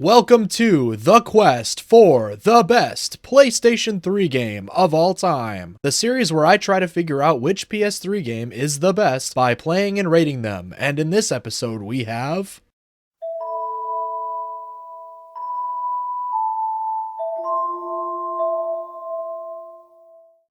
Welcome to The Quest for the best PlayStation 3 game of all time. The series where I try to figure out which PS3 game is the best by playing and rating them. And in this episode we have...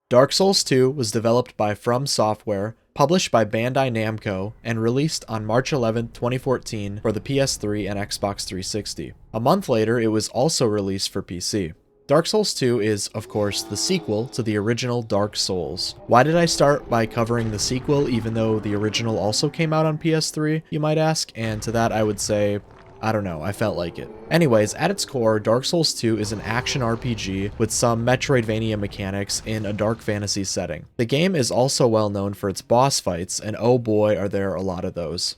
Dark Souls 2 was developed by From Software, published by Bandai Namco, and released on March 11, 2014 for the PS3 and Xbox 360. A month later, it was also released for PC. Dark Souls 2 is, of course, the sequel to the original Dark Souls. Why did I start by covering the sequel even though the original also came out on PS3, you might ask? And to that I would say, I don't know, I felt like it. Anyways, at its core, Dark Souls 2 is an action RPG with some Metroidvania mechanics in a dark fantasy setting. The game is also well known for its boss fights, and oh boy are there a lot of those.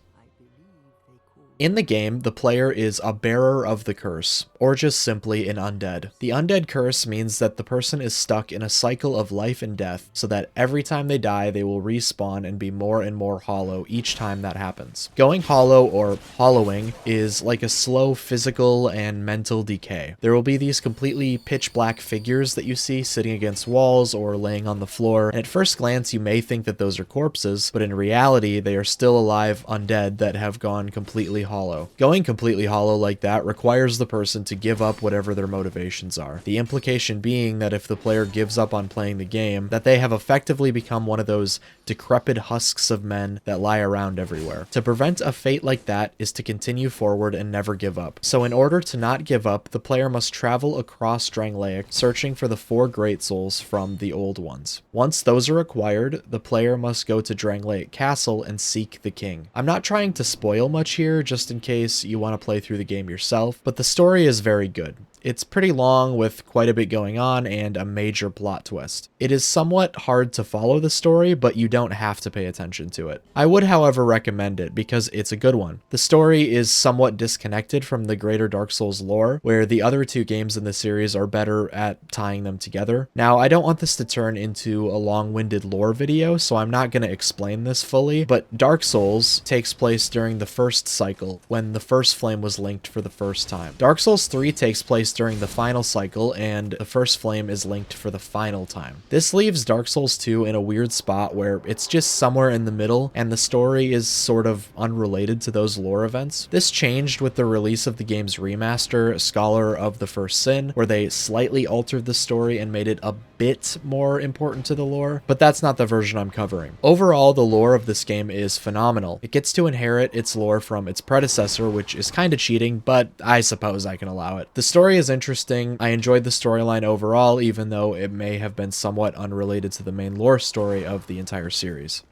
In the game, the player is a bearer of the curse, or just simply an undead. The undead curse means that the person is stuck in a cycle of life and death, so that every time they die, they will respawn and be more and more hollow each time that happens. Going hollow, or hollowing, is like a slow physical and mental decay. There will be these completely pitch black figures that you see sitting against walls or laying on the floor, and at first glance you may think that those are corpses, but in reality they are still alive undead that have gone completely hollow. Going completely hollow like that requires the person to give up whatever their motivations are. The implication being that if the player gives up on playing the game, that they have effectively become one of those decrepit husks of men that lie around everywhere. To prevent a fate like that is to continue forward and never give up. So in order to not give up, the player must travel across Drangleic, searching for the 4 Great Souls from the old ones. Once those are acquired, the player must go to Drangleic Castle and seek the king. I'm not trying to spoil much here, just in case you want to play through the game yourself, but the story is very good. It's pretty long with quite a bit going on and a major plot twist. It is somewhat hard to follow the story, but you don't have to pay attention to it. I would, however, recommend it because it's a good one. The story is somewhat disconnected from the greater Dark Souls lore, where the other 2 games in the series are better at tying them together. Now, I don't want this to turn into a long-winded lore video, so I'm not going to explain this fully, but Dark Souls takes place during the first cycle, when the first flame was linked for the first time. Dark Souls 3 takes place during the final cycle, and the first flame is linked for the final time. This leaves Dark Souls 2 in a weird spot where it's just somewhere in the middle, and the story is sort of unrelated to those lore events. This changed with the release of the game's remaster, Scholar of the First Sin, where they slightly altered the story and made it a bit more important to the lore, but that's not the version I'm covering. Overall, the lore of this game is phenomenal. It gets to inherit its lore from its predecessor, which is kinda cheating, but I suppose I can allow it. The story is interesting. I enjoyed the storyline overall, even though it may have been somewhat unrelated to the main lore story of the entire series.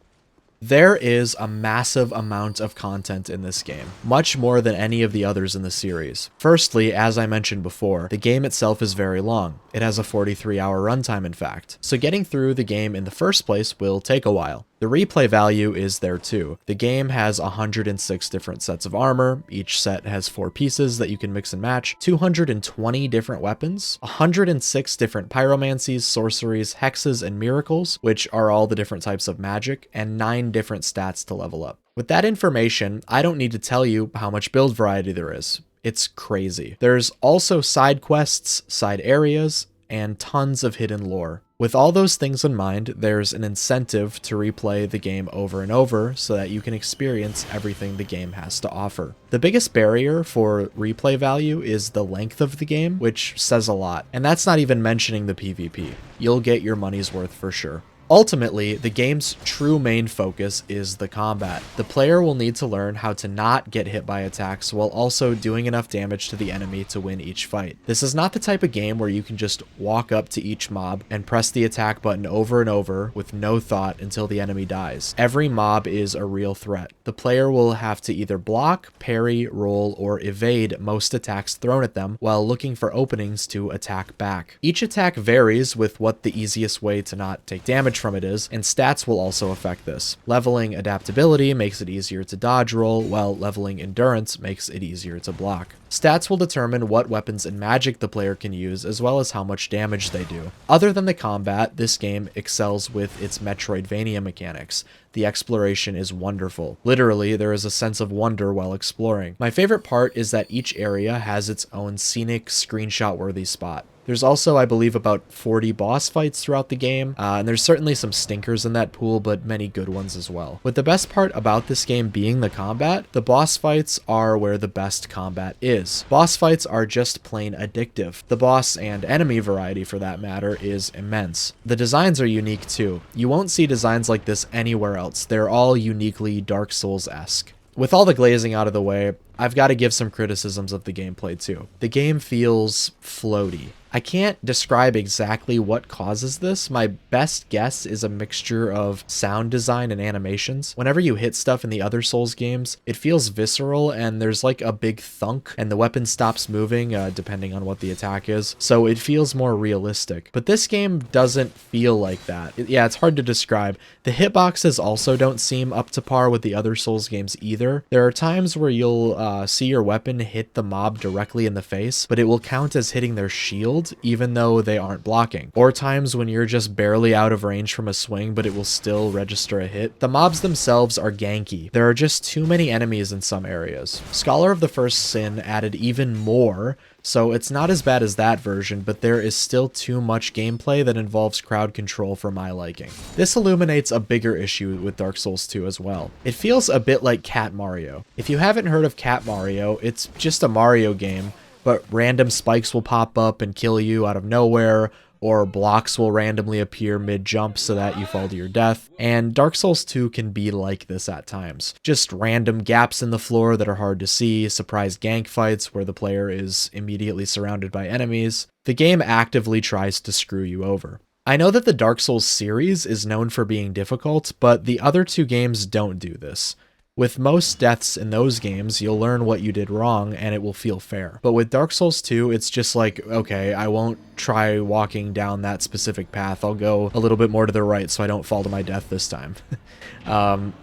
There is a massive amount of content in this game, much more than any of the others in the series. Firstly, as I mentioned before, the game itself is very long. It has a 43-hour runtime, in fact, so getting through the game in the first place will take a while. The replay value is there too. The game has 106 different sets of armor, each set has 4 pieces that you can mix and match, 220 different weapons, 106 different pyromancies, sorceries, hexes, and miracles, which are all the different types of magic, and 9 different stats to level up. With that information, I don't need to tell you how much build variety there is. It's crazy. There's also side quests, side areas, and tons of hidden lore. With all those things in mind, there's an incentive to replay the game over and over so that you can experience everything the game has to offer. The biggest barrier for replay value is the length of the game, which says a lot, and that's not even mentioning the PvP. You'll get your money's worth for sure. Ultimately, the game's true main focus is the combat. The player will need to learn how to not get hit by attacks while also doing enough damage to the enemy to win each fight. This is not the type of game where you can just walk up to each mob and press the attack button over and over with no thought until the enemy dies. Every mob is a real threat. The player will have to either block, parry, roll, or evade most attacks thrown at them while looking for openings to attack back. Each attack varies with what the easiest way to not take damage from it is, and stats will also affect this. Leveling adaptability makes it easier to dodge roll, while leveling endurance makes it easier to block. Stats will determine what weapons and magic the player can use, as well as how much damage they do. Other than the combat, this game excels with its Metroidvania mechanics. The exploration is wonderful. Literally, there is a sense of wonder while exploring. My favorite part is that each area has its own scenic, screenshot-worthy spot. There's also, I believe, about 40 boss fights throughout the game, and there's certainly some stinkers in that pool, but many good ones as well. With the best part about this game being the combat, the boss fights are where the best combat is. Boss fights are just plain addictive. The boss and enemy variety, for that matter, is immense. The designs are unique too. You won't see designs like this anywhere else. They're all uniquely Dark Souls-esque. With all the glazing out of the way, I've got to give some criticisms of the gameplay too. The game feels floaty. I can't describe exactly what causes this. My best guess is a mixture of sound design and animations. Whenever you hit stuff in the other Souls games, it feels visceral and there's like a big thunk and the weapon stops moving depending on what the attack is. So it feels more realistic. But this game doesn't feel like that. Yeah, it's hard to describe. The hitboxes also don't seem up to par with the other Souls games either. There are times where you'll see your weapon hit the mob directly in the face, but it will count as hitting their shield even though they aren't blocking. Or times when you're just barely out of range from a swing, but it will still register a hit. The mobs themselves are ganky. There are just too many enemies in some areas. Scholar of the First Sin added even more, so it's not as bad as that version, but there is still too much gameplay that involves crowd control for my liking. This illuminates a bigger issue with Dark Souls 2 as well. It feels a bit like Cat Mario. If you haven't heard of Cat Mario, it's just a Mario game, but random spikes will pop up and kill you out of nowhere, or blocks will randomly appear mid-jump so that you fall to your death. And Dark Souls 2 can be like this at times. Just random gaps in the floor that are hard to see, surprise gank fights where the player is immediately surrounded by enemies. The game actively tries to screw you over. I know that the Dark Souls series is known for being difficult, but the other two games don't do this. With most deaths in those games, you'll learn what you did wrong and it will feel fair. But with Dark Souls 2, it's just like, okay, I won't try walking down that specific path. I'll go a little bit more to the right so I don't fall to my death this time.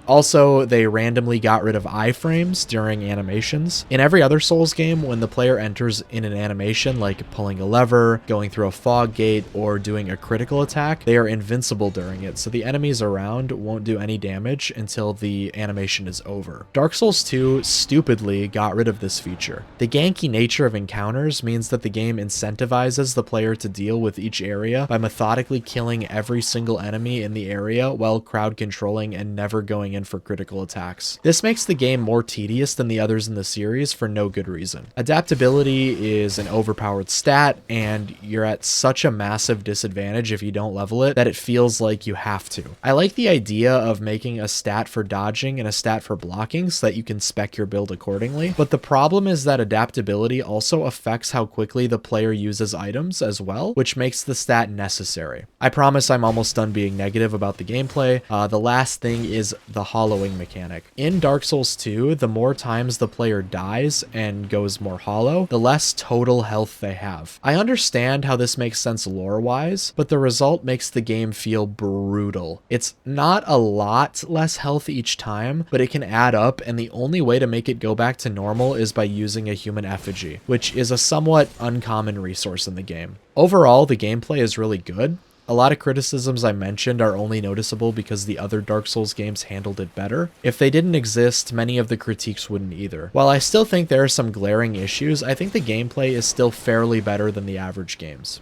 Also, they randomly got rid of iframes during animations. In every other Souls game, when the player enters in an animation, like pulling a lever, going through a fog gate, or doing a critical attack, they are invincible during it, so the enemies around won't do any damage until the animation is over. Dark Souls 2 stupidly got rid of this feature. The ganky nature of encounters means that the game incentivizes the player to deal with each area by methodically killing every single enemy in the area while crowd controlling and never going in for critical attacks. This makes the game more tedious than the others in the series for no good reason. Adaptability is an overpowered stat, and you're at such a massive disadvantage if you don't level it that it feels like you have to. I like the idea of making a stat for dodging and a stat for blocking so that you can spec your build accordingly, but the problem is that adaptability also affects how quickly the player uses items as well, which makes the stat necessary. I promise I'm almost done being negative about the gameplay. The last thing is the hollowing mechanic. In Dark Souls 2, the more times the player dies and goes more hollow, the less total health they have. I understand how this makes sense lore-wise, but the result makes the game feel brutal. It's not a lot less health each time, but it can add up, and the only way to make it go back to normal is by using a human effigy, which is a somewhat uncommon resource in the game. Overall, the gameplay is really good. A lot of criticisms I mentioned are only noticeable because the other Dark Souls games handled it better. If they didn't exist, many of the critiques wouldn't either. While I still think there are some glaring issues, I think the gameplay is still fairly better than the average games.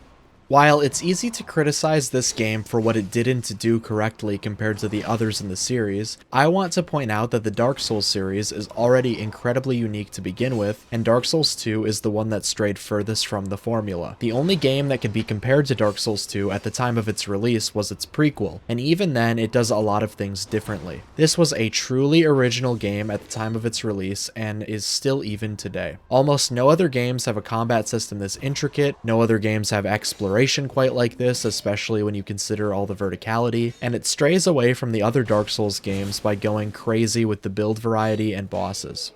While it's easy to criticize this game for what it didn't do correctly compared to the others in the series, I want to point out that the Dark Souls series is already incredibly unique to begin with, and Dark Souls 2 is the one that strayed furthest from the formula. The only game that can be compared to Dark Souls 2 at the time of its release was its prequel, and even then it does a lot of things differently. This was a truly original game at the time of its release, and is still even today. Almost no other games have a combat system this intricate, no other games have exploration quite like this, especially when you consider all the verticality, and it strays away from the other Dark Souls games by going crazy with the build variety and bosses.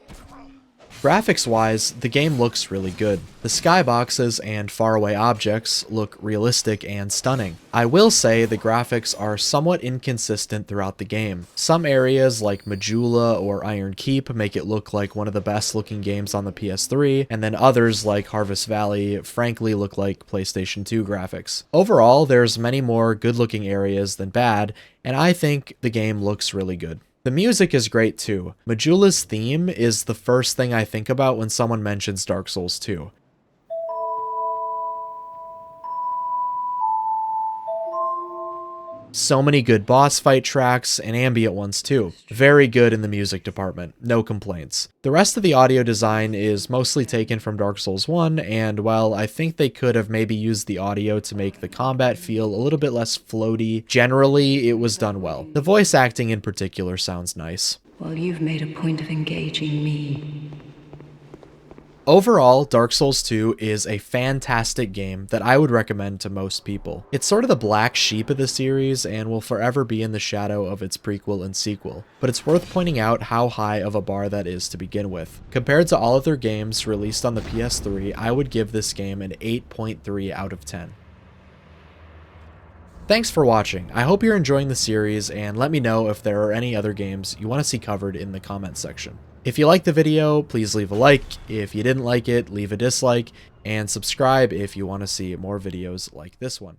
Graphics-wise, the game looks really good. The skyboxes and faraway objects look realistic and stunning. I will say the graphics are somewhat inconsistent throughout the game. Some areas like Majula or Iron Keep make it look like one of the best looking games on the PS3, and then others like Harvest Valley frankly look like PlayStation 2 graphics. Overall, there's many more good looking areas than bad, and I think the game looks really good. The music is great too. Majula's theme is the first thing I think about when someone mentions Dark Souls 2. So many good boss fight tracks and ambient ones too. Very good in the music department, no complaints. The rest of the audio design is mostly taken from Dark Souls 1, and while I think they could have maybe used the audio to make the combat feel a little bit less floaty, generally it was done well. The voice acting in particular sounds nice. Well, you've made a point of engaging me. Overall, Dark Souls 2 is a fantastic game that I would recommend to most people. It's sort of the black sheep of the series and will forever be in the shadow of its prequel and sequel, but it's worth pointing out how high of a bar that is to begin with. Compared to all other games released on the PS3, I would give this game an 8.3 out of 10. Thanks for watching. I hope you're enjoying the series, and let me know if there are any other games you want to see covered in the comments section. If you liked the video, please leave a like. If you didn't like it, leave a dislike, and subscribe if you want to see more videos like this one.